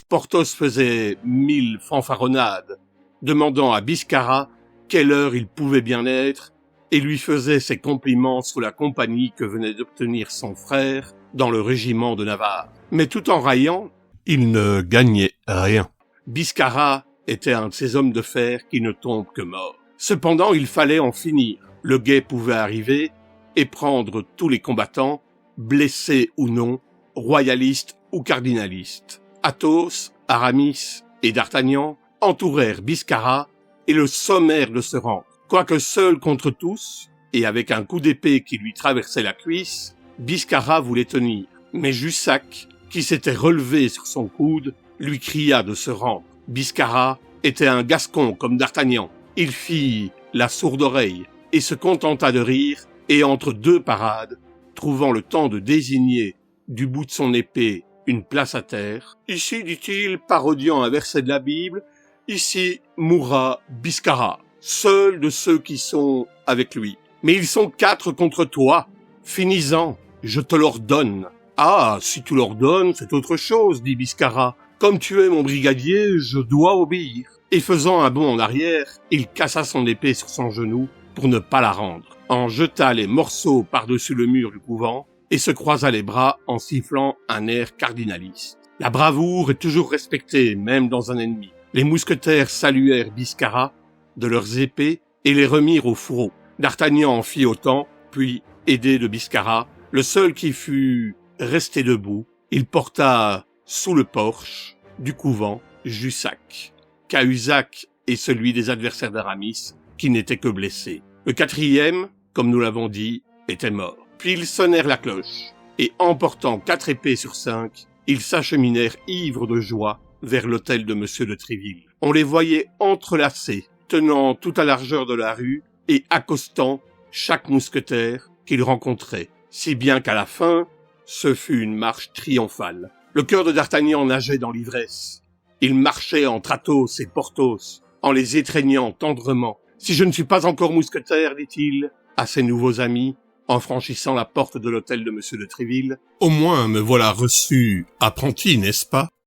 Porthos faisait 1000 fanfaronnades, demandant à Biscarat quelle heure il pouvait bien être, et lui faisait ses compliments sur la compagnie que venait d'obtenir son frère dans le régiment de Navarre. Mais tout en raillant, il ne gagnait rien. Biscarat était un de ces hommes de fer qui ne tombent que morts. Cependant, il fallait en finir. Le guet pouvait arriver et prendre tous les combattants, blessés ou non, royalistes ou cardinalistes. Athos, Aramis et D'Artagnan entourèrent Biscarat et le sommèrent de se rendre. Quoique seul contre tous, et avec un coup d'épée qui lui traversait la cuisse, Biscarat voulait tenir. Mais Jussac, qui s'était relevé sur son coude, lui cria de se rendre. Biscarat était un Gascon comme D'Artagnan. Il fit la sourde oreille et se contenta de rire, et entre deux parades, trouvant le temps de désigner du bout de son épée une place à terre. Ici, dit-il, parodiant un verset de la Bible, ici mourra Biscarat, seul de ceux qui sont avec lui. Mais ils sont 4 contre toi. Finis-en, je te l'ordonne. Ah, si tu l'ordonnes, c'est autre chose, dit Biscarat. Comme tu es mon brigadier, je dois obéir. Et faisant un bond en arrière, il cassa son épée sur son genou pour ne pas la rendre, en jeta les morceaux par-dessus le mur du couvent et se croisa les bras en sifflant un air cardinaliste. La bravoure est toujours respectée, même dans un ennemi. Les mousquetaires saluèrent Biscarat de leurs épées et les remirent au fourreau. D'Artagnan en fit autant, puis, aidé de Biscarat, le seul qui fut resté debout, il porta sous le porche du couvent Jussac, Cahusac et celui des adversaires d'Aramis, qui n'était que blessé. Le 4e, comme nous l'avons dit, était mort. Puis ils sonnèrent la cloche, et emportant 4 épées sur 5, ils s'acheminèrent ivres de joie vers l'hôtel de Monsieur de Tréville. On les voyait entrelacés, tenant toute la largeur de la rue et accostant chaque mousquetaire qu'ils rencontraient, si bien qu'à la fin, ce fut une marche triomphale. Le cœur de D'Artagnan nageait dans l'ivresse. Il marchait entre Athos et Porthos, en les étreignant tendrement. « Si je ne suis pas encore mousquetaire, dit-il à ses nouveaux amis, en franchissant la porte de l'hôtel de Monsieur de Tréville, au moins me voilà reçu apprenti, n'est-ce pas ?